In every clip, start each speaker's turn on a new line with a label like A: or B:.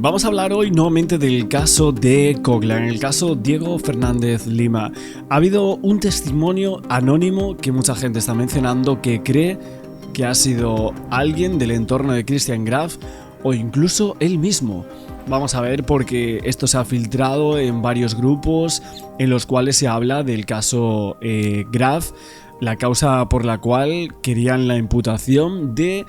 A: Vamos a hablar hoy nuevamente del caso de Coglan, el caso Diego Fernández Lima. Ha habido un testimonio anónimo que mucha gente está mencionando que cree que ha sido alguien del entorno de Christian Graf o incluso él mismo. Vamos a ver porque esto se ha filtrado en varios grupos en los cuales se habla del caso Graf, la causa por la cual querían la imputación de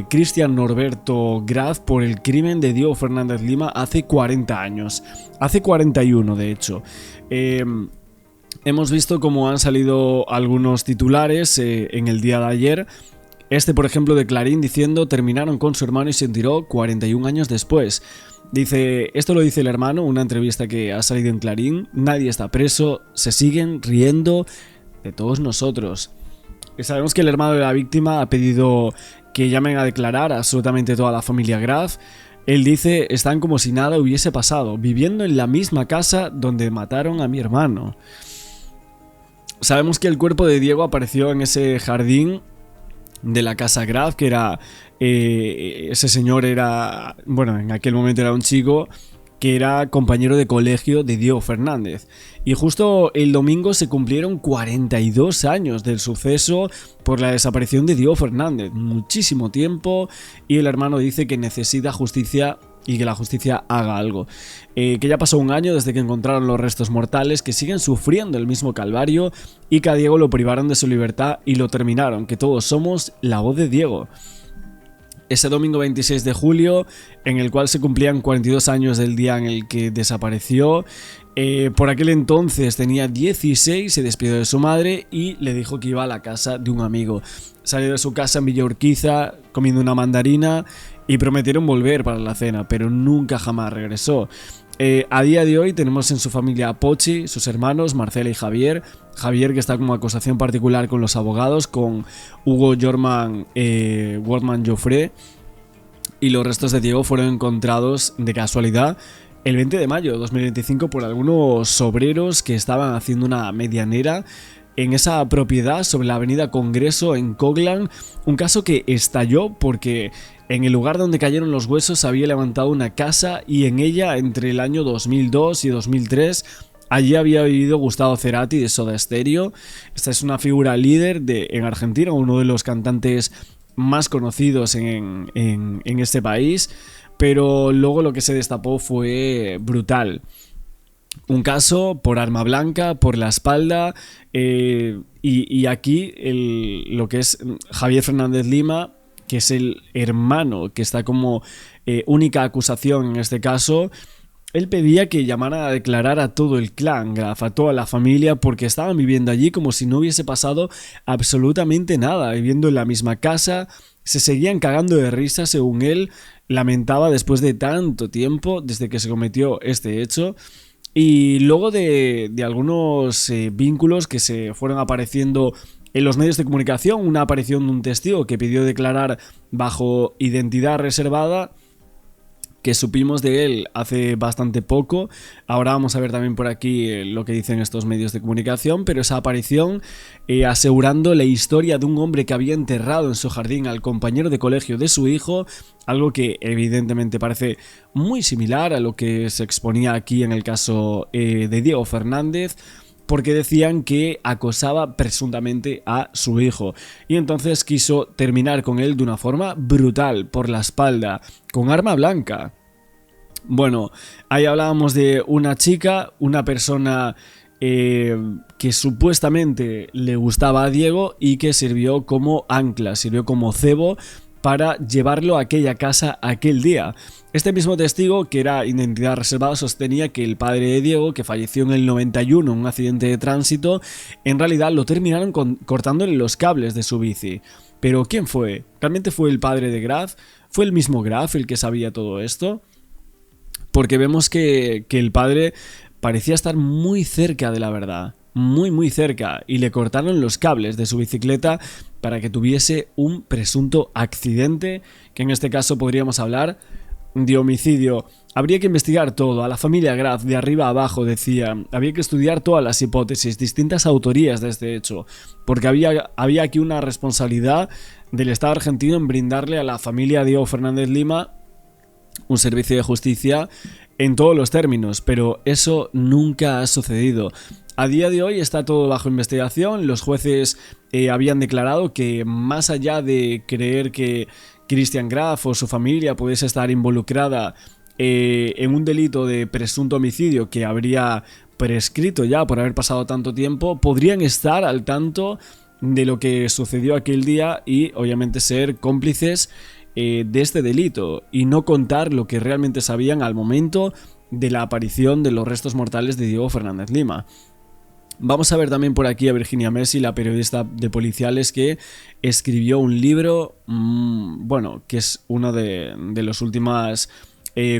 A: Christian Norberto Graf por el crimen de Diego Fernández Lima hace 40 años, hace 41 de hecho. Hemos visto cómo han salido algunos titulares en el día de ayer. Este, por ejemplo, de Clarín diciendo: terminaron con su hermano y se enteró 41 años después. Esto lo dice el hermano, una entrevista que ha salido en Clarín. Nadie está preso, se siguen riendo de todos nosotros. Y sabemos que el hermano de la víctima ha pedido que llamen a declarar a absolutamente toda la familia Graf. Él dice: están como si nada hubiese pasado, viviendo en la misma casa donde mataron a mi hermano. Sabemos que el cuerpo de Diego apareció en ese jardín de la casa Graf, que era ese señor era, bueno, en aquel momento era un chico que era compañero de colegio de Diego Fernández. Y justo el domingo se cumplieron 42 años del suceso por la desaparición de Diego Fernández. Muchísimo tiempo, y el hermano dice que necesita justicia y que la justicia haga algo. Que ya pasó un año desde que encontraron los restos mortales, que siguen sufriendo el mismo calvario y que a Diego lo privaron de su libertad y lo terminaron, que todos somos la voz de Diego. Ese domingo 26 de julio, en el cual se cumplían 42 años del día en el que desapareció, por aquel entonces tenía 16, se despidió de su madre y le dijo que iba a la casa de un amigo. Salió de su casa en Villa Urquiza comiendo una mandarina y prometieron volver para la cena, pero nunca jamás regresó. A día de hoy tenemos en su familia a Pochi, sus hermanos Marcela y Javier. Javier, que está como acusación particular con los abogados, con Hugo Wortmann Joffre. Y los restos de Diego fueron encontrados de casualidad el 20 de mayo de 2025 por algunos obreros que estaban haciendo una medianera en esa propiedad sobre la avenida Congreso en Coglan. Un caso que estalló porque en el lugar donde cayeron los huesos se había levantado una casa, y en ella, entre el año 2002 y 2003, allí había vivido Gustavo Cerati de Soda Stereo. Esta es una figura líder en Argentina, uno de los cantantes más conocidos en este país, pero luego lo que se destapó fue brutal. Un caso por arma blanca, por la espalda, y aquí lo que es Javier Fernández Lima, que es el hermano que está como única acusación en este caso. Él pedía que llamaran a declarar a todo el clan Graf, a toda la familia, porque estaban viviendo allí como si no hubiese pasado absolutamente nada, viviendo en la misma casa, se seguían cagando de risa, según él lamentaba, después de tanto tiempo desde que se cometió este hecho. Y luego de algunos vínculos que se fueron apareciendo en los medios de comunicación, una aparición de un testigo que pidió declarar bajo identidad reservada, que supimos de él hace bastante poco. Ahora vamos a ver también por aquí lo que dicen estos medios de comunicación, pero esa aparición asegurando la historia de un hombre que había enterrado en su jardín al compañero de colegio de su hijo, algo que evidentemente parece muy similar a lo que se exponía aquí en el caso de Diego Fernández, porque decían que acosaba presuntamente a su hijo, y entonces quiso terminar con él de una forma brutal, por la espalda, con arma blanca. Bueno, ahí hablábamos de una chica, una persona que supuestamente le gustaba a Diego y que sirvió como ancla, sirvió como cebo para llevarlo a aquella casa aquel día. Este mismo testigo, que era identidad reservada, sostenía que el padre de Diego, que falleció en el 91 en un accidente de tránsito, en realidad lo terminaron cortándole los cables de su bici. Pero ¿quién fue? ¿Realmente fue el padre de Graf? ¿Fue el mismo Graf el que sabía todo esto? Porque vemos que el padre parecía estar muy cerca de la verdad. Muy cerca, y le cortaron los cables de su bicicleta para que tuviese un presunto accidente, que en este caso podríamos hablar de homicidio. Habría que investigar todo, a la familia Graf de arriba a abajo, decía. Había que estudiar todas las hipótesis, distintas autorías de este hecho, porque había aquí una responsabilidad del Estado argentino en brindarle a la familia Diego Fernández Lima un servicio de justicia en todos los términos, pero eso nunca ha sucedido. A día de hoy está todo bajo investigación. Los jueces habían declarado que, más allá de creer que Christian Graf o su familia pudiese estar involucrada en un delito de presunto homicidio que habría prescrito ya por haber pasado tanto tiempo, podrían estar al tanto de lo que sucedió aquel día y obviamente ser cómplices de este delito y no contar lo que realmente sabían al momento de la aparición de los restos mortales de Diego Fernández Lima. Vamos a ver también por aquí a Virginia Messi, la periodista de policiales que escribió un libro, bueno, que es una de las últimas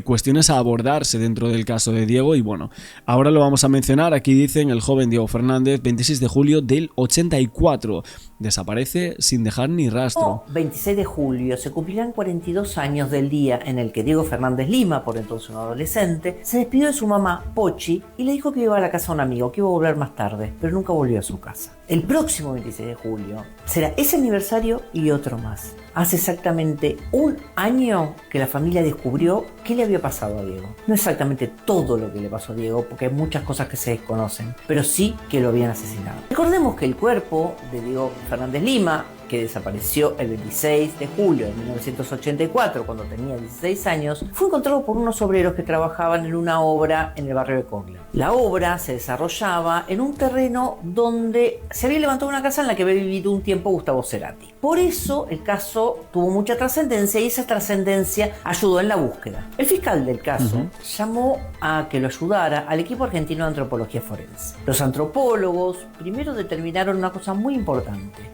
A: cuestiones a abordarse dentro del caso de Diego, y bueno, ahora lo vamos a mencionar. Aquí dicen: el joven Diego Fernández, 26 de julio del 84, desaparece sin dejar ni rastro.
B: 26 de julio se cumplirán 42 años del día en el que Diego Fernández Lima, por entonces un adolescente, se despidió de su mamá Pochi y le dijo que iba a la casa de un amigo, que iba a volver más tarde, pero nunca volvió a su casa. El próximo 26 de julio será ese aniversario y otro más. Hace exactamente un año que la familia descubrió qué le había pasado a Diego. No exactamente todo lo que le pasó a Diego, porque hay muchas cosas que se desconocen, pero sí que lo habían asesinado. Recordemos que el cuerpo de Diego Fernández Lima, que desapareció el 26 de julio de 1984, cuando tenía 16 años, fue encontrado por unos obreros que trabajaban en una obra en el barrio de Coglan. La obra se desarrollaba en un terreno donde se había levantado una casa en la que había vivido un tiempo Gustavo Cerati. Por eso el caso tuvo mucha trascendencia y esa trascendencia ayudó en la búsqueda. El fiscal del caso llamó a que lo ayudara al equipo argentino de antropología forense. Los antropólogos primero determinaron una cosa muy importante: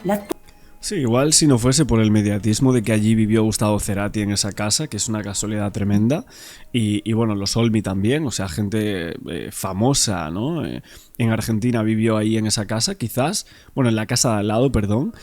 A: Sí, igual si no fuese por el mediatismo de que allí vivió Gustavo Cerati en esa casa, que es una casualidad tremenda, y bueno, los Olmi también, o sea, gente famosa, ¿no? En Argentina vivió ahí en esa casa, quizás, bueno, en la casa de al lado, perdón,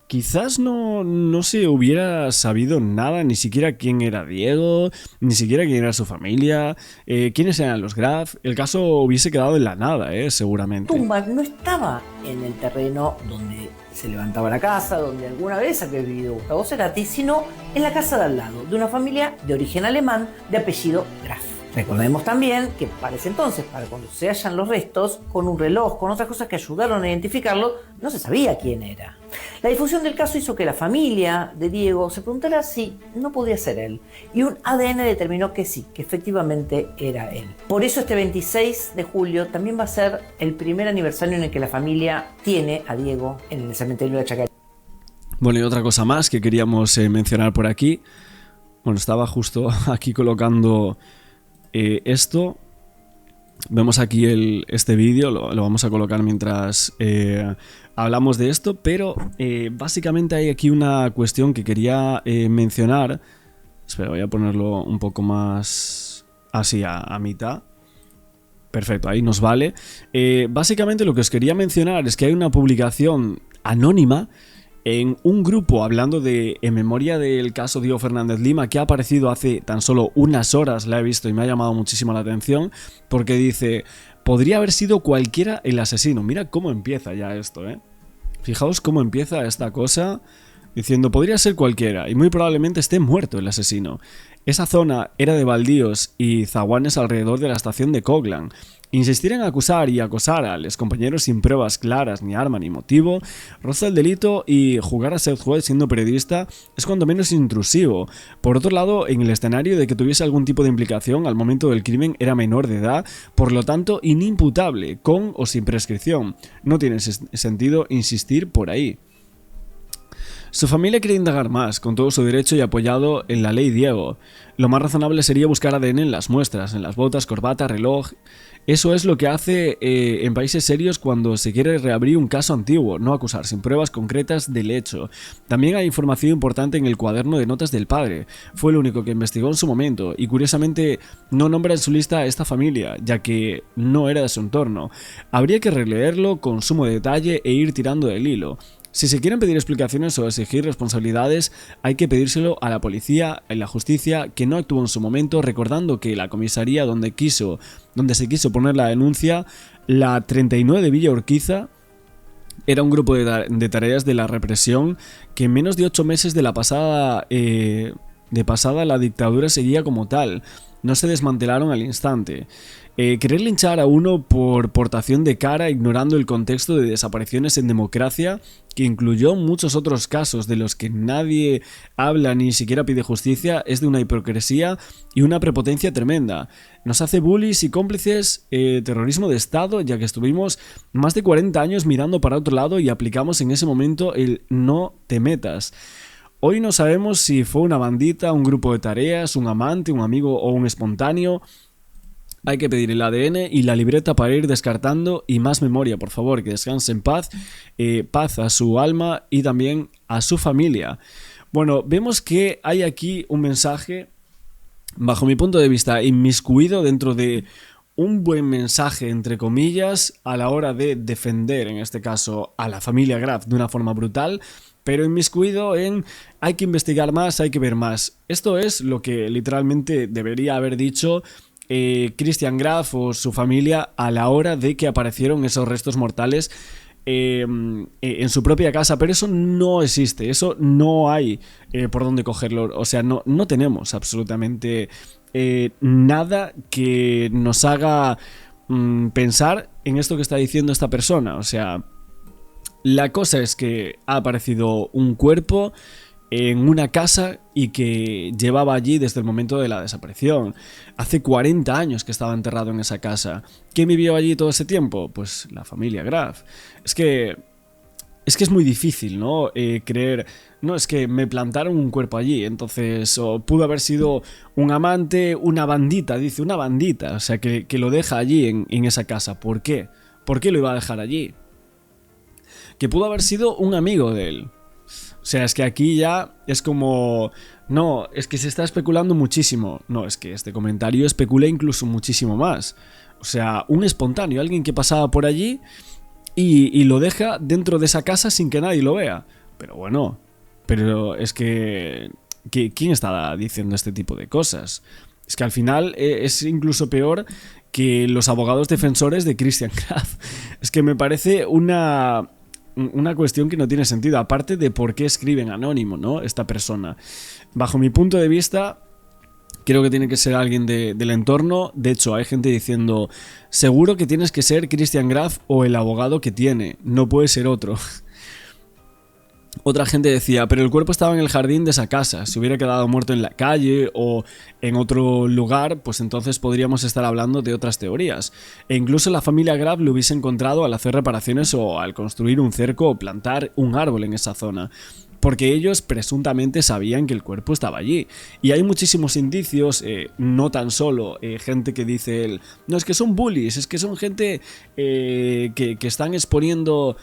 A: quizás no se hubiera sabido nada, ni siquiera quién era Diego, ni siquiera quién era su familia, quiénes eran los Graf. El caso hubiese quedado en la nada, seguramente.
B: Tumba no estaba en el terreno donde se levantaba la casa, donde alguna vez había vivido Gustavo Cerati, sino en la casa de al lado, de una familia de origen alemán de apellido Graf. Recordemos también que para ese entonces, para cuando se hallan los restos, con un reloj, con otras cosas que ayudaron a identificarlo, no se sabía quién era. La difusión del caso hizo que la familia de Diego se preguntara si no podía ser él, y un ADN determinó que sí, que efectivamente era él. Por eso este 26 de julio también va a ser el primer aniversario en el que la familia tiene a Diego en el cementerio de Chacarita.
A: Bueno, y otra cosa más que queríamos mencionar por aquí. Bueno, estaba justo aquí colocando esto. Vemos aquí este vídeo, lo vamos a colocar mientras hablamos de esto, pero básicamente hay aquí una cuestión que quería mencionar. Espera, voy a ponerlo un poco más así a mitad. Perfecto, ahí nos vale. Básicamente lo que os quería mencionar es que hay una publicación anónima en un grupo hablando en memoria del caso Diego Fernández Lima, que ha aparecido hace tan solo unas horas, la he visto y me ha llamado muchísimo la atención, porque dice: podría haber sido cualquiera el asesino. Mira cómo empieza ya esto, Fijaos cómo empieza esta cosa, diciendo: podría ser cualquiera y muy probablemente esté muerto el asesino. Esa zona era de baldíos y zaguanes alrededor de la estación de Coglan. Insistir en acusar y acosar a los compañeros sin pruebas claras, ni arma ni motivo, roza el delito, y jugar a ser juez siendo periodista es cuando menos intrusivo. Por otro lado, en el escenario de que tuviese algún tipo de implicación al momento del crimen era menor de edad, por lo tanto inimputable, con o sin prescripción. No tiene sentido insistir por ahí. Su familia quiere indagar más, con todo su derecho y apoyado en la ley Diego. Lo más razonable sería buscar ADN en las muestras, en las botas, corbata, reloj. Eso es lo que hace en países serios cuando se quiere reabrir un caso antiguo, no acusar sin pruebas concretas del hecho. También hay información importante en el cuaderno de notas del padre. Fue el único que investigó en su momento y curiosamente no nombra en su lista a esta familia, ya que no era de su entorno. Habría que releerlo con sumo detalle e ir tirando del hilo. Si se quieren pedir explicaciones o exigir responsabilidades, hay que pedírselo a la policía y la justicia, que no actuó en su momento, recordando que la comisaría donde se quiso poner la denuncia, la 39 de Villa Urquiza, era un grupo de tareas de la represión que en menos de 8 meses de la pasada De pasada, la dictadura seguía como tal, no se desmantelaron al instante. Querer linchar a uno por portación de cara ignorando el contexto de desapariciones en democracia, que incluyó muchos otros casos de los que nadie habla ni siquiera pide justicia, es de una hipocresía y una prepotencia tremenda. Nos hace bullies y cómplices, terrorismo de Estado, ya que estuvimos más de 40 años mirando para otro lado y aplicamos en ese momento el no te metas. Hoy no sabemos si fue una bandita, un grupo de tareas, un amante, un amigo o un espontáneo. Hay que pedir el ADN y la libreta para ir descartando, y más memoria, por favor, que descanse en paz, paz a su alma y también a su familia. Bueno, vemos que hay aquí un mensaje, bajo mi punto de vista, inmiscuido dentro de un buen mensaje, entre comillas, a la hora de defender, en este caso, a la familia Graf de una forma brutal, pero inmiscuido en hay que investigar más, hay que ver más. Esto es lo que literalmente debería haber dicho Christian Graf o su familia a la hora de que aparecieron esos restos mortales en su propia casa, pero eso no existe, eso no hay por dónde cogerlo, o sea, no tenemos absolutamente nada que nos haga pensar en esto que está diciendo esta persona. O sea, la cosa es que ha aparecido un cuerpo en una casa y que llevaba allí desde el momento de la desaparición. Hace 40 años que estaba enterrado en esa casa. ¿Quién vivió allí todo ese tiempo? Pues la familia Graf. Es que es muy difícil, ¿no? Creer, no, es que me plantaron un cuerpo allí, entonces pudo haber sido un amante, una bandita, dice, una bandita, o sea, que lo deja allí en esa casa. ¿Por qué? ¿Por qué lo iba a dejar allí? Que pudo haber sido un amigo de él. O sea, es que aquí ya es como... No, es que se está especulando muchísimo. No, es que este comentario especula incluso muchísimo más. O sea, un espontáneo, alguien que pasaba por allí y lo deja dentro de esa casa sin que nadie lo vea. Pero bueno, pero es que ¿quién está diciendo este tipo de cosas? Es que al final es incluso peor que los abogados defensores de Christian Graf. Es que me parece una cuestión que no tiene sentido, aparte de por qué escriben anónimo, ¿no? Esta persona. Bajo mi punto de vista, creo que tiene que ser alguien del entorno. De hecho, hay gente diciendo, seguro que tienes que ser Christian Graf o el abogado que tiene, no puede ser otro. Otra gente decía, pero el cuerpo estaba en el jardín de esa casa, si hubiera quedado muerto en la calle o en otro lugar, pues entonces podríamos estar hablando de otras teorías. E incluso la familia Graf lo hubiese encontrado al hacer reparaciones o al construir un cerco o plantar un árbol en esa zona, porque ellos presuntamente sabían que el cuerpo estaba allí. Y hay muchísimos indicios, no tan solo gente que dice, no, es que son bullies, es que son gente que están exponiendo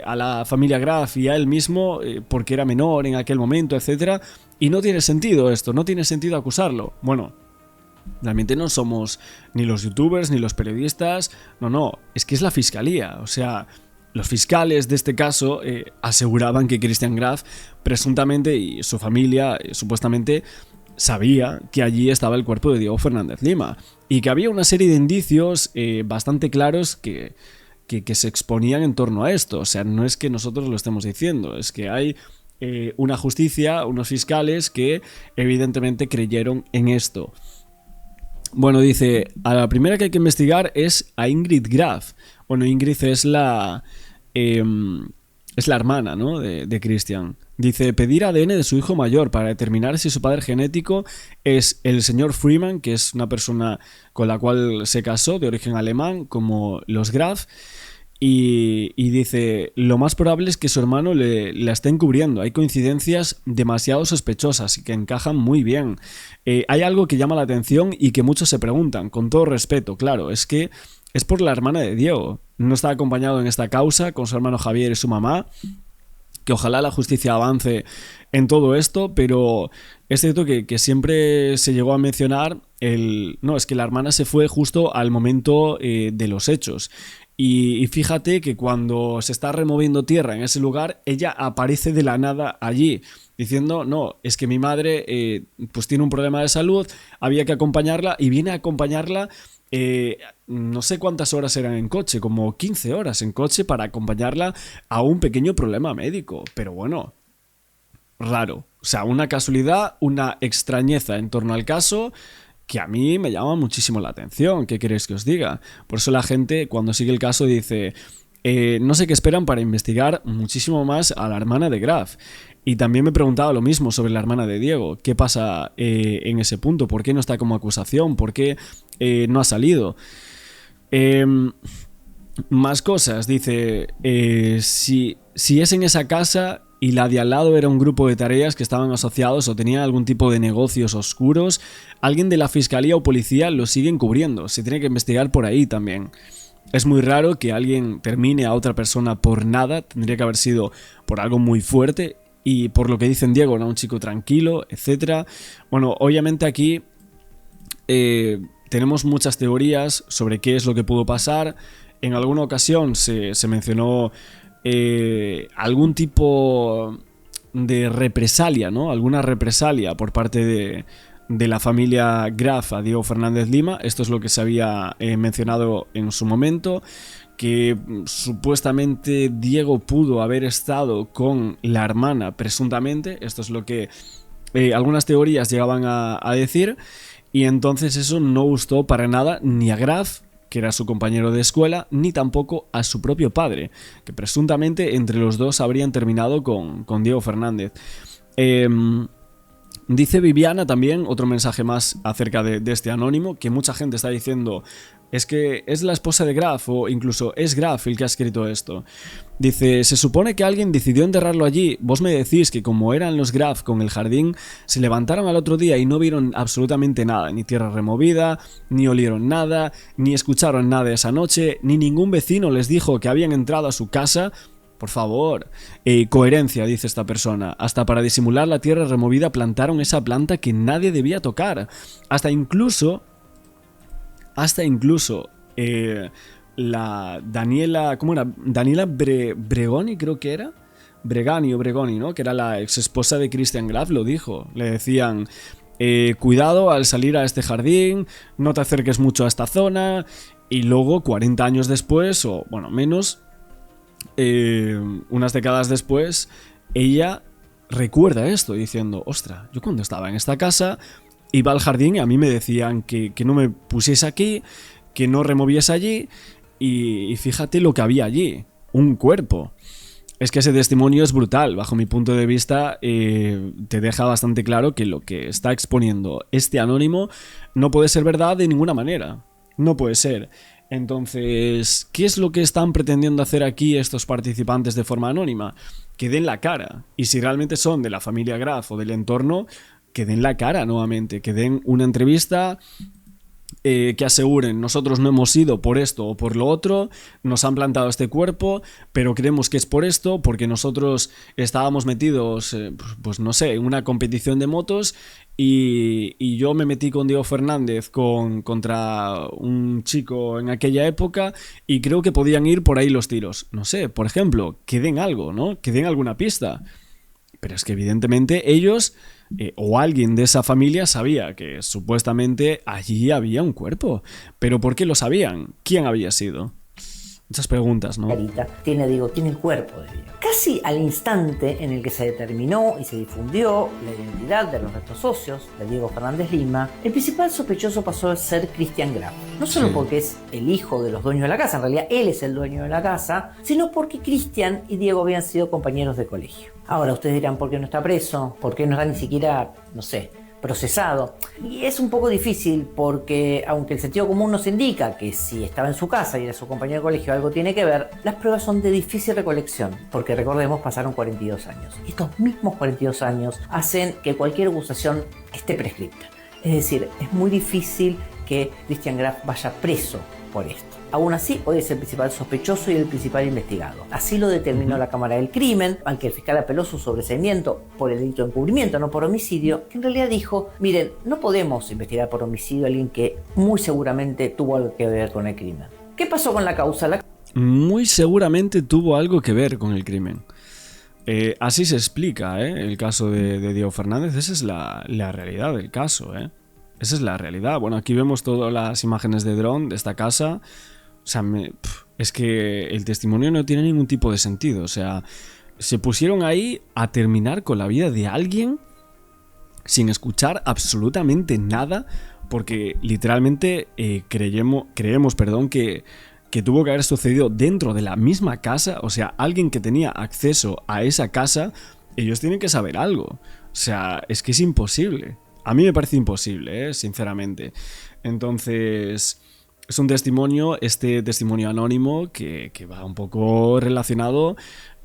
A: a la familia Graf y a él mismo porque era menor en aquel momento, etcétera, y no tiene sentido esto, no tiene sentido acusarlo. Bueno, realmente no somos ni los youtubers ni los periodistas, no, es que es la fiscalía. O sea, los fiscales de este caso aseguraban que Christian Graf presuntamente y su familia supuestamente sabía que allí estaba el cuerpo de Diego Fernández Lima y que había una serie de indicios bastante claros que se exponían en torno a esto. O sea, no es que nosotros lo estemos diciendo, es que hay una justicia, unos fiscales que evidentemente creyeron en esto. Bueno, dice, a la primera que hay que investigar es a Ingrid Graf. Bueno, Ingrid es la hermana, ¿no?, de Christian. Dice, pedir ADN de su hijo mayor para determinar si su padre genético es el señor Freeman, que es una persona con la cual se casó, de origen alemán, como los Graf. Y dice, lo más probable es que su hermano la esté encubriendo. Hay coincidencias demasiado sospechosas y que encajan muy bien. Hay algo que llama la atención y que muchos se preguntan, con todo respeto, claro, es que es por la hermana de Diego. No está acompañado en esta causa con su hermano Javier y su mamá. Que ojalá la justicia avance en todo esto, pero es cierto que siempre se llegó a mencionar no, es que la hermana se fue justo al momento de los hechos. Y fíjate que cuando se está removiendo tierra en ese lugar, ella aparece de la nada allí, diciendo, no, es que mi madre pues tiene un problema de salud, había que acompañarla, y viene a acompañarla. No sé cuántas horas eran en coche, como 15 horas en coche para acompañarla a un pequeño problema médico. Pero bueno, raro. O sea, una casualidad, una extrañeza en torno al caso que a mí me llama muchísimo la atención. ¿Qué queréis que os diga? Por eso la gente, cuando sigue el caso, dice... no sé qué esperan para investigar muchísimo más a la hermana de Graf. Y también me preguntaba lo mismo sobre la hermana de Diego. ¿Qué pasa en ese punto? ¿Por qué no está como acusación? ¿Por qué no ha salido? Más cosas. Dice, si es en esa casa y la de al lado era un grupo de tareas que estaban asociados o tenían algún tipo de negocios oscuros, alguien de la fiscalía o policía lo sigue encubriendo. Se tiene que investigar por ahí también. Es muy raro que alguien termine a otra persona por nada. Tendría que haber sido por algo muy fuerte. Y por lo que dicen Diego, era un chico tranquilo, etc. Bueno, obviamente aquí tenemos muchas teorías sobre qué es lo que pudo pasar. En alguna ocasión se mencionó algún tipo de represalia, ¿no? Alguna represalia por parte de la familia Graf a Diego Fernández Lima. Esto es lo que se había mencionado en su momento, que supuestamente Diego pudo haber estado con la hermana presuntamente. Esto es lo que algunas teorías llegaban a decir, y entonces eso no gustó para nada ni a Graf, que era su compañero de escuela, ni tampoco a su propio padre, que presuntamente entre los dos habrían terminado con Diego Fernández. Dice Viviana también, otro mensaje más acerca de este anónimo, que mucha gente está diciendo es que es la esposa de Graf, o incluso es Graf el que ha escrito esto. Dice, se supone que alguien decidió enterrarlo allí. Vos me decís que como eran los Graf con el jardín, se levantaron al otro día y no vieron absolutamente nada, ni tierra removida, ni olieron nada, ni escucharon nada esa noche, ni ningún vecino les dijo que habían entrado a su casa. Por favor, coherencia, dice esta persona. Hasta para disimular la tierra removida plantaron esa planta que nadie debía tocar. Hasta incluso la Daniela, ¿cómo era? Daniela Bregoni, creo que era. Bregani o Bregoni, ¿no? Que era la ex esposa de Christian Graf, lo dijo. Le decían, cuidado al salir a este jardín, no te acerques mucho a esta zona. Y luego, 40 años después, o bueno, menos, unas décadas después, ella recuerda esto diciendo, ostra, yo cuando estaba en esta casa iba al jardín y a mí me decían que no me pusiese aquí, que no removiese allí, y fíjate lo que había allí, un cuerpo. Es que ese testimonio es brutal, bajo mi punto de vista. Te deja bastante claro que lo que está exponiendo este anónimo no puede ser verdad de ninguna manera, no puede ser. Entonces, ¿qué es lo que están pretendiendo hacer aquí estos participantes de forma anónima? Que den la cara, y si realmente son de la familia Graf o del entorno, que den la cara nuevamente, que den una entrevista, que aseguren, nosotros no hemos ido por esto o por lo otro, nos han plantado este cuerpo, pero creemos que es por esto, porque nosotros estábamos metidos, pues no sé, en una competición de motos, y yo me metí con Diego Fernández contra un chico en aquella época, y creo que podían ir por ahí los tiros. No sé, por ejemplo, que den algo, ¿no? Que den alguna pista. Pero es que evidentemente ellos o alguien de esa familia sabía que supuestamente allí había un cuerpo. ¿Pero por qué lo sabían? ¿Quién había sido? Muchas preguntas, ¿no?
B: Tiene el cuerpo de Diego. Casi al instante en el que se determinó y se difundió la identidad de los restos óseos de Diego Fernández Lima, el principal sospechoso pasó a ser Christian Graf. No solo porque es el hijo de los dueños de la casa, en realidad él es el dueño de la casa, sino porque Christian y Diego habían sido compañeros de colegio. Ahora ustedes dirán, ¿por qué no está preso? ¿Por qué no está ni siquiera, no sé, procesado? Y es un poco difícil porque, aunque el sentido común nos indica que si estaba en su casa y era su compañero de colegio algo tiene que ver, las pruebas son de difícil recolección, porque recordemos, pasaron 42 años. Estos mismos 42 años hacen que cualquier acusación esté prescripta. Es decir, es muy difícil que Christian Graf vaya preso por esto. Aún así, hoy es el principal sospechoso y el principal investigado. Así lo determinó la Cámara del Crimen, aunque el fiscal apeló su sobreseimiento por el delito de encubrimiento, no por homicidio, que en realidad dijo, miren, no podemos investigar por homicidio a alguien que muy seguramente tuvo algo que ver con el crimen. ¿Qué pasó con la causa?
A: Muy seguramente tuvo algo que ver con el crimen. Así se explica, el caso de Diego Fernández. Esa es la realidad del caso, Esa es la realidad. Bueno, aquí vemos todas las imágenes de dron de esta casa. O sea, es que el testimonio no tiene ningún tipo de sentido. O sea, se pusieron ahí a terminar con la vida de alguien sin escuchar absolutamente nada, porque literalmente creemos, que tuvo que haber sucedido dentro de la misma casa. O sea, alguien que tenía acceso a esa casa, ellos tienen que saber algo. O sea, es que es imposible. A mí me parece imposible, sinceramente. Entonces, es un testimonio, este testimonio anónimo, que va un poco relacionado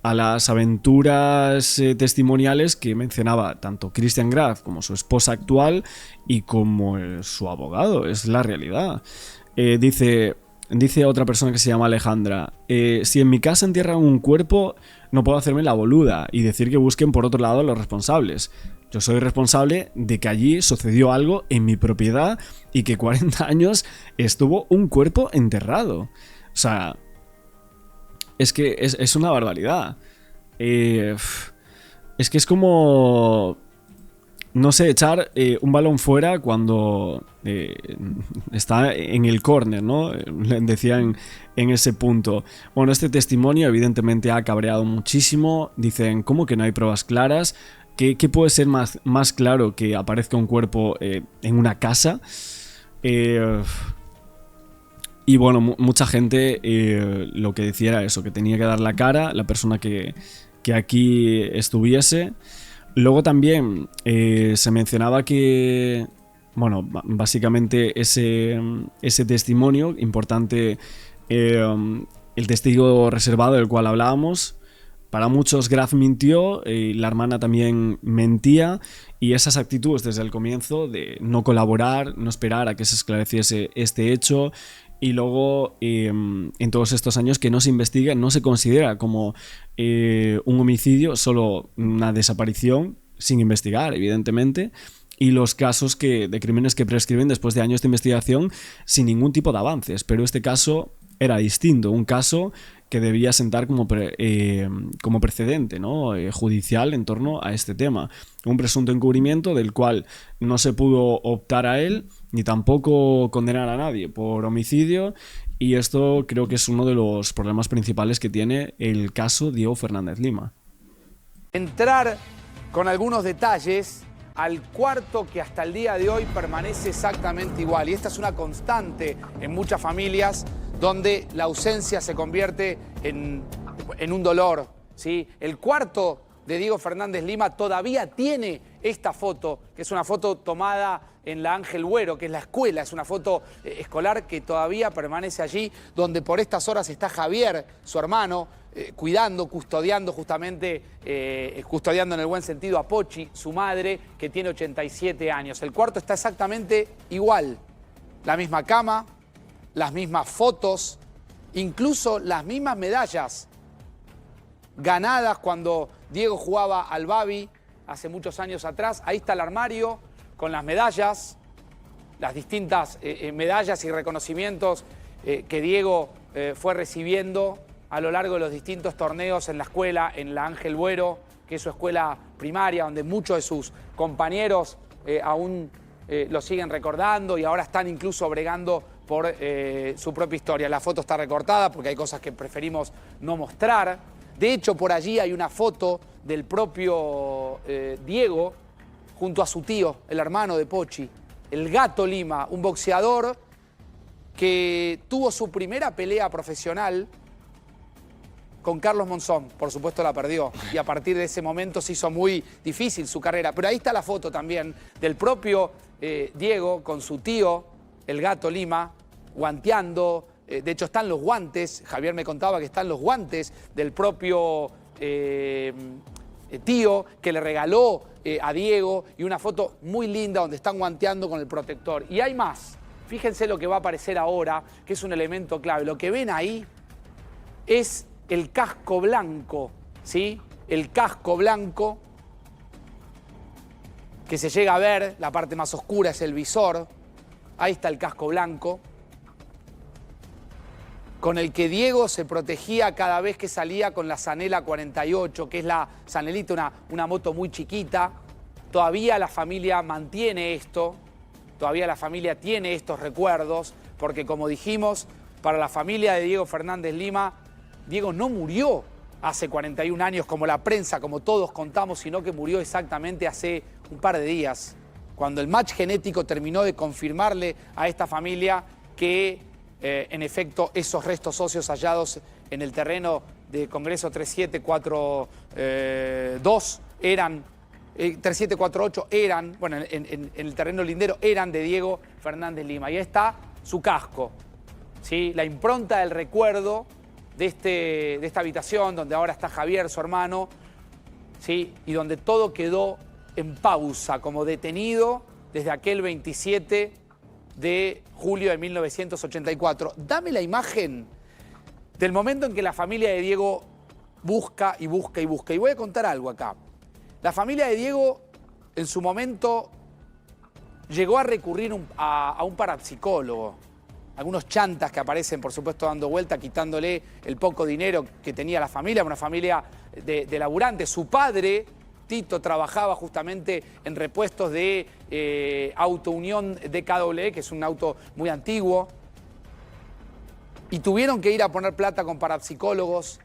A: a las aventuras testimoniales que mencionaba tanto Christian Graf como su esposa actual y como su abogado. Es la realidad. Dice otra persona que se llama Alejandra: si en mi casa entierran un cuerpo, no puedo hacerme la boluda y decir que busquen por otro lado a los responsables. Yo soy responsable de que allí sucedió algo en mi propiedad y que 40 años estuvo un cuerpo enterrado. O sea, es que es una barbaridad. Es que es como, no sé, echar un balón fuera cuando está en el córner, ¿no? Decían en ese punto. Bueno, este testimonio evidentemente ha cabreado muchísimo. Dicen, ¿cómo que no hay pruebas claras? ¿Qué puede ser más claro que aparezca un cuerpo en una casa? Y bueno, mucha gente lo que decía era eso, que tenía que dar la cara la persona que aquí estuviese. Luego también se mencionaba que, bueno, básicamente ese testimonio importante, el testigo reservado del cual hablábamos, para muchos Graf mintió, la hermana también mentía, y esas actitudes desde el comienzo de no colaborar, no esperar a que se esclareciese este hecho, y luego en todos estos años que no se investiga, no se considera como un homicidio, solo una desaparición sin investigar, evidentemente, y los casos de crímenes que prescriben después de años de investigación sin ningún tipo de avances. Pero este caso era distinto, un caso que debía sentar como precedente, ¿no? Judicial en torno a este tema. Un presunto encubrimiento del cual no se pudo optar a él, ni tampoco condenar a nadie por homicidio, y esto creo que es uno de los problemas principales que tiene el caso Diego Fernández Lima.
C: Entrar con algunos detalles al cuarto que hasta el día de hoy permanece exactamente igual, y esta es una constante en muchas familias donde la ausencia se convierte en un dolor, ¿sí? El cuarto de Diego Fernández Lima todavía tiene esta foto, que es una foto tomada en la Ángel Güero, que es la escuela, es una foto escolar que todavía permanece allí, donde por estas horas está Javier, su hermano, cuidando, custodiando justamente, custodiando en el buen sentido a Pochi, su madre, que tiene 87 años. El cuarto está exactamente igual, la misma cama, las mismas fotos, incluso las mismas medallas ganadas cuando Diego jugaba al Babi hace muchos años atrás. Ahí está el armario con las medallas, las distintas medallas y reconocimientos que Diego fue recibiendo a lo largo de los distintos torneos en la escuela, en la Ángel Güero, que es su escuela primaria, donde muchos de sus compañeros aún lo siguen recordando y ahora están incluso bregando por su propia historia. La foto está recortada porque hay cosas que preferimos no mostrar. De hecho, por allí hay una foto del propio Diego junto a su tío, el hermano de Pochi, el Gato Lima, un boxeador que tuvo su primera pelea profesional con Carlos Monzón. Por supuesto la perdió y a partir de ese momento se hizo muy difícil su carrera. Pero ahí está la foto también del propio Diego con su tío, el Gato Lima, guanteando. De hecho están los guantes, Javier me contaba que están los guantes del propio tío que le regaló a Diego, y una foto muy linda donde están guanteando con el protector. Y hay más, fíjense lo que va a aparecer ahora, que es un elemento clave. Lo que ven ahí es el casco blanco, ¿sí? El casco blanco que se llega a ver, la parte más oscura es el visor. Ahí está el casco blanco, con el que Diego se protegía cada vez que salía con la Zanela 48, que es la Zanelita, una moto muy chiquita. Todavía la familia mantiene esto, todavía la familia tiene estos recuerdos, porque como dijimos, para la familia de Diego Fernández Lima, Diego no murió hace 41 años como la prensa, como todos contamos, sino que murió exactamente hace un par de días, cuando el match genético terminó de confirmarle a esta familia que en efecto esos restos óseos hallados en el terreno de Congreso 3742 eran 3748 eran, bueno, en el terreno lindero eran de Diego Fernández Lima. Y ahí está su casco, ¿sí? La impronta del recuerdo de esta habitación donde ahora está Javier, su hermano, ¿sí? Y donde todo quedó en pausa, como detenido desde aquel 27 de julio de 1984. Dame la imagen del momento en que la familia de Diego busca y busca y busca. Y voy a contar algo acá. La familia de Diego, en su momento, llegó a recurrir a un parapsicólogo. Algunos chantas que aparecen, por supuesto, dando vuelta, quitándole el poco dinero que tenía la familia, una familia de laburantes. Su padre, Tito, trabajaba justamente en repuestos de Auto Unión DKW, que es un auto muy antiguo. Y tuvieron que ir a poner plata con parapsicólogos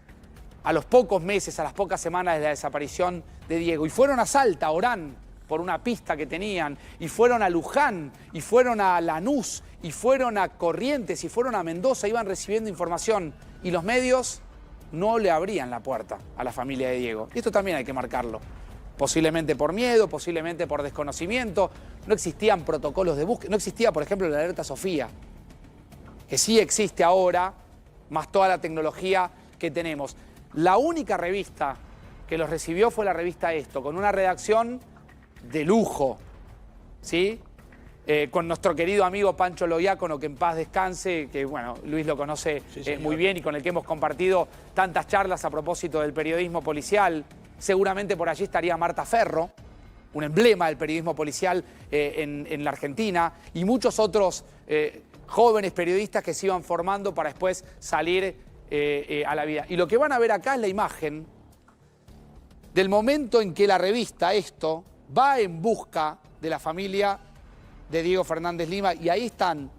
C: a los pocos meses, a las pocas semanas de la desaparición de Diego. Y fueron a Salta, a Orán, por una pista que tenían. Y fueron a Luján, y fueron a Lanús, y fueron a Corrientes, y fueron a Mendoza. Iban recibiendo información. Y los medios no le abrían la puerta a la familia de Diego. Y esto también hay que marcarlo. Posiblemente por miedo, posiblemente por desconocimiento. No existían protocolos de búsqueda. No existía, por ejemplo, la alerta Sofía, que sí existe ahora, más toda la tecnología que tenemos. La única revista que los recibió fue la revista Esto, con una redacción de lujo, ¿sí? Con nuestro querido amigo Pancho Loiácono, que en paz descanse, que bueno, Luis lo conoce muy bien y con el que hemos compartido tantas charlas a propósito del periodismo policial. Seguramente por allí estaría Marta Ferro, un emblema del periodismo policial en la Argentina, y muchos otros jóvenes periodistas que se iban formando para después salir a la vida. Y lo que van a ver acá es la imagen del momento en que la revista Esto va en busca de la familia de Diego Fernández Lima, y ahí están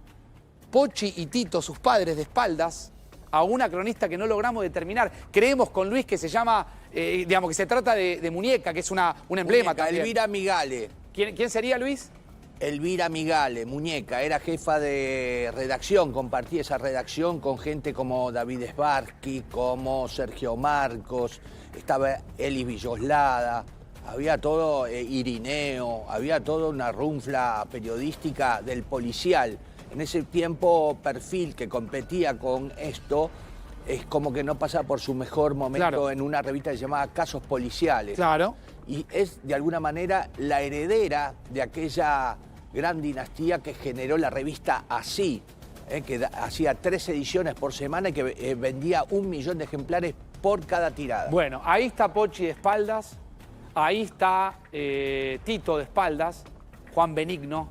C: Pochi y Tito, sus padres, de espaldas a una cronista que no logramos determinar. Creemos con Luis que se llama, digamos, que se trata de Muñeca, que es un emblema
D: Muñeca,
C: también.
D: Elvira Migale.
C: ¿Quién sería, Luis?
D: Elvira Migale, Muñeca, era jefa de redacción, compartía esa redacción con gente como David Sbarski, como Sergio Marcos, estaba Elis Villoslada, había todo, Irineo, había toda una runfla periodística del policial. En ese tiempo, Perfil, que competía con Esto, es como que no pasa por su mejor momento. Claro. En una revista que se llamaba Casos Policiales.
C: Claro.
D: Y es, de alguna manera, la heredera de aquella gran dinastía que generó la revista Así, que hacía 3 ediciones por semana y que vendía 1 millón de ejemplares por cada tirada.
C: Bueno, ahí está Pochi de espaldas, ahí está Tito de espaldas, Juan Benigno,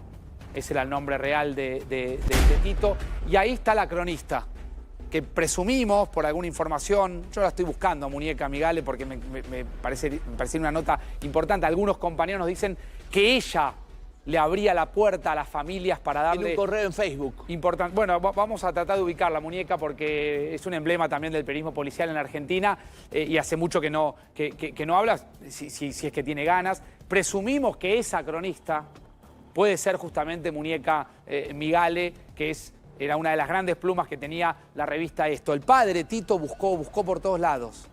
C: ese era el nombre real de Tito, y ahí está la cronista, que presumimos por alguna información, yo la estoy buscando, Muñeca Migale, porque me parece una nota importante. Algunos compañeros nos dicen que ella le abría la puerta a las familias para darle...
D: Tiene un correo en Facebook.
C: Importante. Bueno, vamos a tratar de ubicar la Muñeca porque es un emblema también del periodismo policial en la Argentina y hace mucho que no habla, si es que tiene ganas. Presumimos que esa cronista puede ser justamente Muñeca Migale, que era una de las grandes plumas que tenía la revista Esto. El padre, Tito, buscó por todos lados.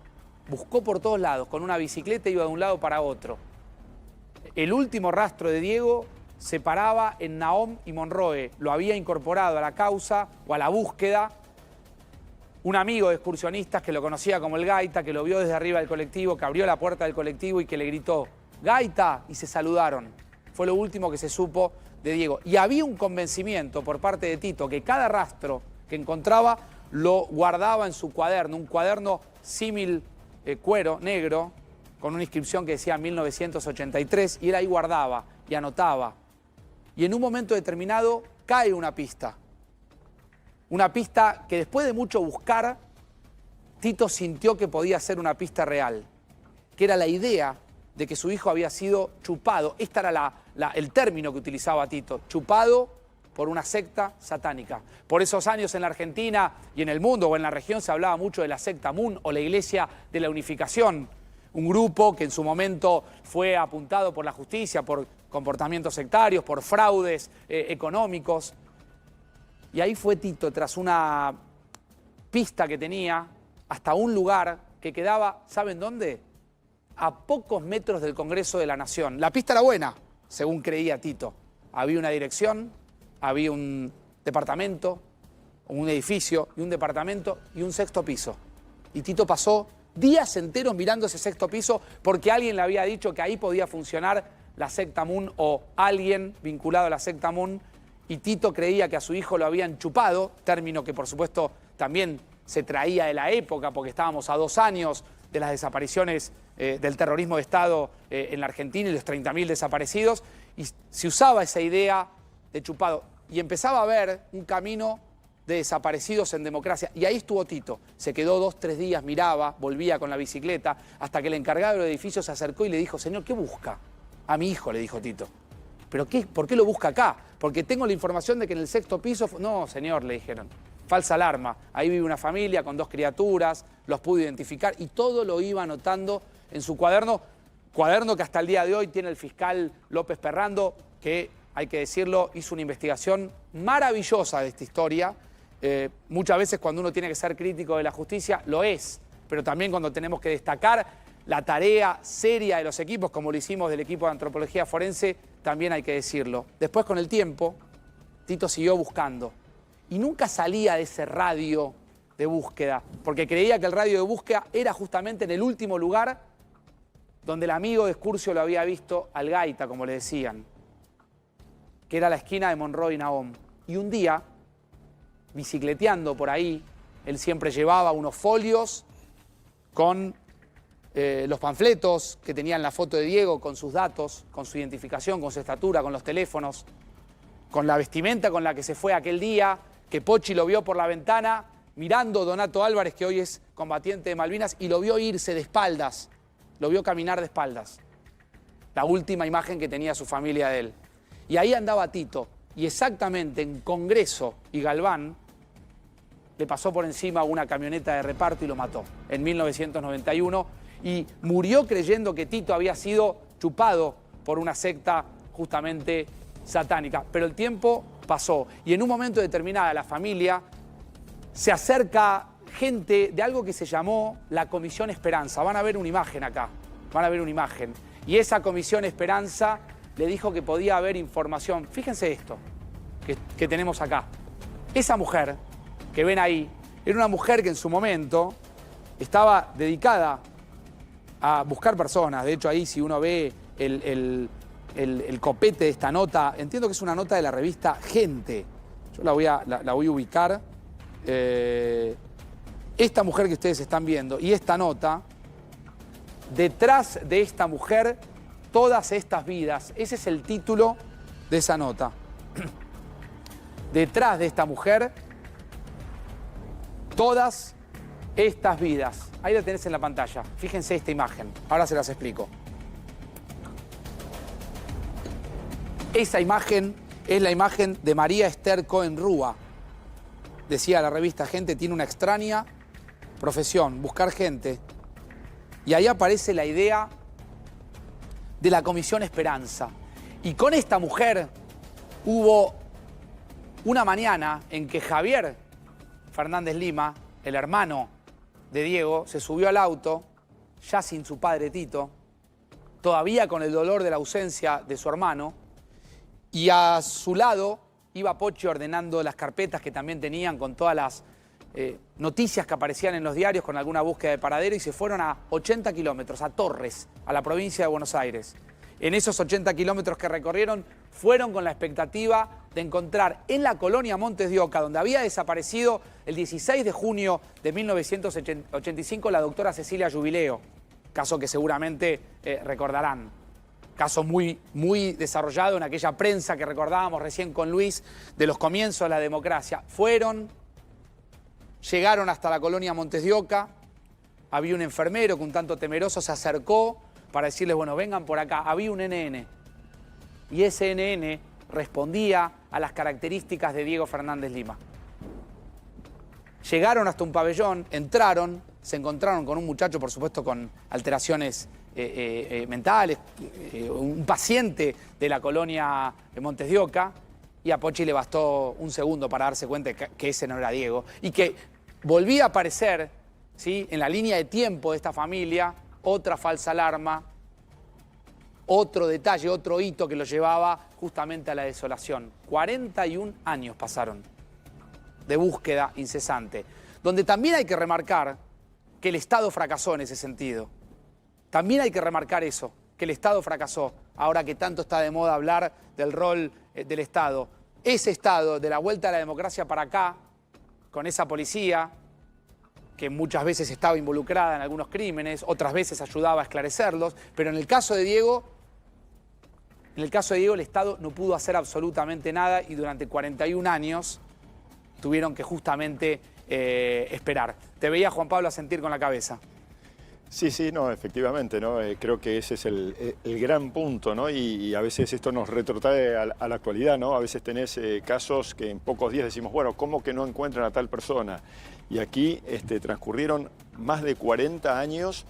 C: Buscó por todos lados. Con una bicicleta iba de un lado para otro. El último rastro de Diego se paraba en Nahom y Monroe. Lo había incorporado a la causa o a la búsqueda un amigo de excursionistas que lo conocía como el Gaita, que lo vio desde arriba del colectivo, que abrió la puerta del colectivo y que le gritó «Gaita», y se saludaron. Fue lo último que se supo de Diego. Y había un convencimiento por parte de Tito que cada rastro que encontraba lo guardaba en su cuaderno, un cuaderno símil cuero negro, con una inscripción que decía 1983, y él ahí guardaba y anotaba. Y en un momento determinado cae una pista que después de mucho buscar, Tito sintió que podía ser una pista real, que era la idea de que su hijo había sido chupado. Este era el término que utilizaba Tito, chupado por una secta satánica. Por esos años en la Argentina y en el mundo o en la región se hablaba mucho de la secta Moon o la Iglesia de la Unificación, un grupo que en su momento fue apuntado por la justicia por comportamientos sectarios, por fraudes económicos. Y ahí fue Tito, tras una pista que tenía, hasta un lugar que quedaba, ¿saben dónde? A pocos metros del Congreso de la Nación. La pista era buena, según creía Tito. Había una dirección, había un departamento, un edificio y un departamento y un sexto piso. Y Tito pasó días enteros mirando ese sexto piso porque alguien le había dicho que ahí podía funcionar la secta Moon o alguien vinculado a la secta Moon. Y Tito creía que a su hijo lo habían chupado, término que por supuesto también se traía de la época porque estábamos a 2 años de las desapariciones del terrorismo de Estado en la Argentina y los 30.000 desaparecidos. Y se usaba esa idea de chupado. Y empezaba a haber un camino de desaparecidos en democracia. Y ahí estuvo Tito. Se quedó 2, 3 días, miraba, volvía con la bicicleta, hasta que el encargado del edificio se acercó y le dijo, señor, ¿qué busca? A mi hijo, le dijo Tito. ¿Pero qué? ¿Por qué lo busca acá? Porque tengo la información de que en el sexto piso... No, señor, le dijeron. Falsa alarma. Ahí vive una familia con 2 criaturas, los pudo identificar y todo lo iba anotando en su cuaderno. Cuaderno que hasta el día de hoy tiene el fiscal López Perrando, que, hay que decirlo, hizo una investigación maravillosa de esta historia. Muchas veces cuando uno tiene que ser crítico de la justicia, lo es. Pero también cuando tenemos que destacar la tarea seria de los equipos, como lo hicimos del equipo de antropología forense, también hay que decirlo. Después, con el tiempo, Tito siguió buscando. Y nunca salía de ese radio de búsqueda, porque creía que el radio de búsqueda era justamente en el último lugar donde el amigo de Escurcio lo había visto al Gaita, como le decían, que era la esquina de Monroe y Nahom. Y un día, bicicleteando por ahí, él siempre llevaba unos folios con los panfletos que tenían la foto de Diego con sus datos, con su identificación, con su estatura, con los teléfonos, con la vestimenta con la que se fue aquel día, que Pochi lo vio por la ventana, mirando Donato Álvarez, que hoy es combatiente de Malvinas, y lo vio irse de espaldas, lo vio caminar de espaldas. La última imagen que tenía su familia de él. Y ahí andaba Tito, y exactamente en Congreso y Galván, le pasó por encima una camioneta de reparto y lo mató en 1991, y murió creyendo que Tito había sido chupado por una secta justamente satánica. Pero el tiempo pasó y en un momento determinado la familia se acerca gente de algo que se llamó la Comisión Esperanza. Van a ver una imagen acá, van a ver una imagen. Y esa Comisión Esperanza le dijo que podía haber información. Fíjense esto que tenemos acá. Esa mujer que ven ahí era una mujer que en su momento estaba dedicada a buscar personas. De hecho, ahí si uno ve el copete de esta nota, entiendo que es una nota de la revista Gente. Yo la voy a ubicar. Esta mujer que ustedes están viendo y esta nota, detrás de esta mujer, todas estas vidas. Ese es el título de esa nota. Detrás de esta mujer, todas estas vidas. Ahí la tenés en la pantalla. Fíjense esta imagen. Ahora se las explico. Esa imagen es la imagen de María Esther Cohen Rúa. Decía la revista Gente, tiene una extraña profesión, buscar gente. Y ahí aparece la idea de la Comisión Esperanza. Y con esta mujer hubo una mañana en que Javier Fernández Lima, el hermano de Diego, se subió al auto, ya sin su padre Tito, todavía con el dolor de la ausencia de su hermano, y a su lado iba Pochi ordenando las carpetas que también tenían con todas las noticias que aparecían en los diarios con alguna búsqueda de paradero, y se fueron a 80 kilómetros, a Torres, a la provincia de Buenos Aires. En esos 80 kilómetros que recorrieron, fueron con la expectativa de encontrar en la colonia Montes de Oca, donde había desaparecido el 16 de junio de 1985 la doctora Cecilia Jubileo, caso que seguramente recordarán. Caso muy desarrollado en aquella prensa que recordábamos recién con Luis de los comienzos de la democracia. Llegaron hasta la colonia Montes de Oca, había un enfermero que un tanto temeroso se acercó para decirles, bueno, vengan por acá. Había un NN y ese NN respondía a las características de Diego Fernández Lima. Llegaron hasta un pabellón, entraron, se encontraron con un muchacho, por supuesto, con alteraciones mentales, un paciente de la colonia Montes de Oca, y a Pochi le bastó un segundo para darse cuenta que ese no era Diego, y que volvía a aparecer, ¿sí?, en la línea de tiempo de esta familia otra falsa alarma, otro detalle, otro hito que lo llevaba justamente a la desolación. 41 años pasaron de búsqueda incesante, donde también hay que remarcar que el Estado fracasó en ese sentido. También hay que remarcar eso, que el Estado fracasó, ahora que tanto está de moda hablar del rol del Estado. Ese Estado, de la vuelta a la democracia para acá, con esa policía, que muchas veces estaba involucrada en algunos crímenes, otras veces ayudaba a esclarecerlos, pero en el caso de Diego, el Estado no pudo hacer absolutamente nada y durante 41 años tuvieron que justamente esperar. Te veía, Juan Pablo, a sentir con la cabeza.
E: Sí, sí, no, efectivamente, ¿no? Creo que ese es el gran punto, ¿no? Y a veces esto nos retrotrae a la actualidad, ¿no? A veces tenés casos que en pocos días decimos, bueno, ¿cómo que no encuentran a tal persona? Y aquí transcurrieron más de 40 años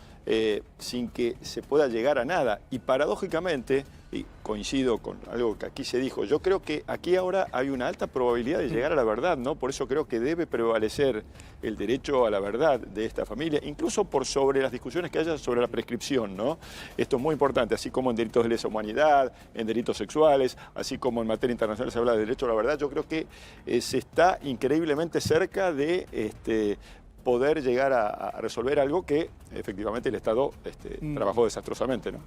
E: sin que se pueda llegar a nada. Y paradójicamente, y coincido con algo que aquí se dijo, yo creo que aquí ahora hay una alta probabilidad de llegar a la verdad, ¿no? Por eso creo que debe prevalecer el derecho a la verdad de esta familia, incluso por sobre las discusiones que haya sobre la prescripción, ¿no? Esto es muy importante, así como en delitos de lesa humanidad, en delitos sexuales, así como en materia internacional se habla de derecho a la verdad, yo creo que se está increíblemente cerca de poder llegar a resolver algo que efectivamente el Estado trabajó desastrosamente, ¿no?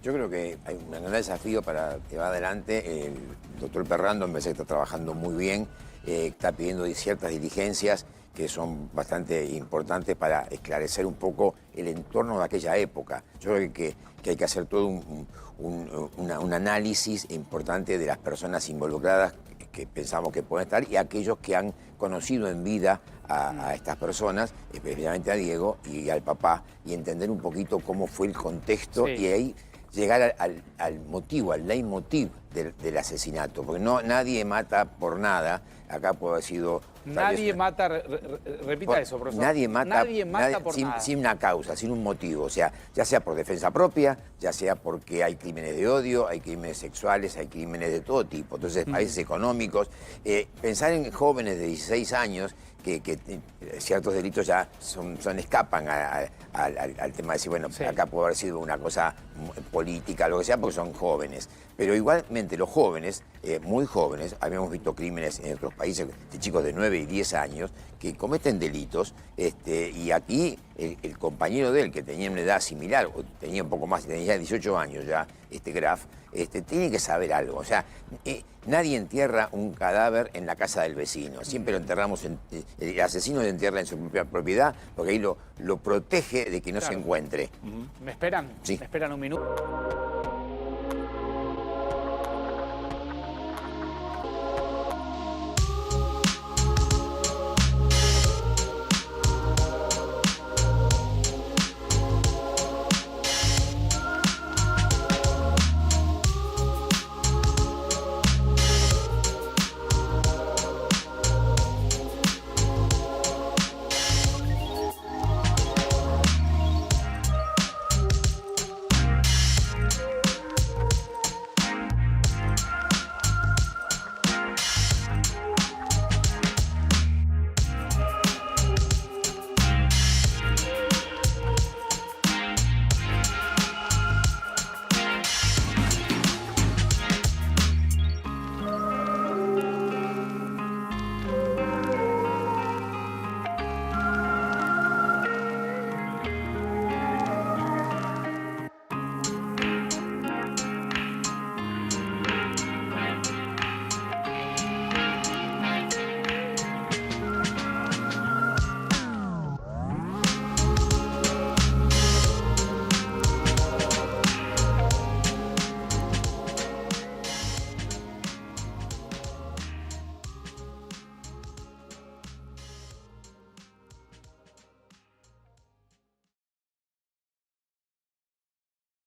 F: Yo creo que hay un gran desafío para que va adelante. El doctor Perrando me parece que está trabajando muy bien, está pidiendo ciertas diligencias que son bastante importantes para esclarecer un poco el entorno de aquella época. Yo creo que hay que hacer todo un análisis importante de las personas involucradas que pensamos que pueden estar y aquellos que han conocido en vida a estas personas, especialmente a Diego y al papá, y entender un poquito cómo fue el contexto y ahí llegar al motivo, al leitmotiv del asesinato, porque nadie mata por nada. Acá puede haber sido...
C: Nadie mata, repita eso, profesor.
F: Nadie mata
C: por nada.
F: Sin una causa, sin un motivo. O sea, ya sea por defensa propia, ya sea porque hay crímenes de odio, hay crímenes sexuales, hay crímenes de todo tipo. Entonces, países económicos. Pensar en jóvenes de 16 años que ciertos delitos ya escapan al tema de decir, bueno, acá puede haber sido una cosa política, lo que sea, porque son jóvenes. Pero igualmente los jóvenes, muy jóvenes, habíamos visto crímenes en otros países de chicos de 9 y 10 años que cometen delitos, y aquí el compañero de él, que tenía una edad similar, o tenía un poco más, tenía 18 años ya, Graf, tiene que saber algo. O sea, nadie entierra un cadáver en la casa del vecino. Siempre lo enterramos, el asesino lo entierra en su propia propiedad, porque ahí lo protege de que no se encuentre.
C: ¿Me esperan?
F: Sí.
C: ¿Me esperan un minuto?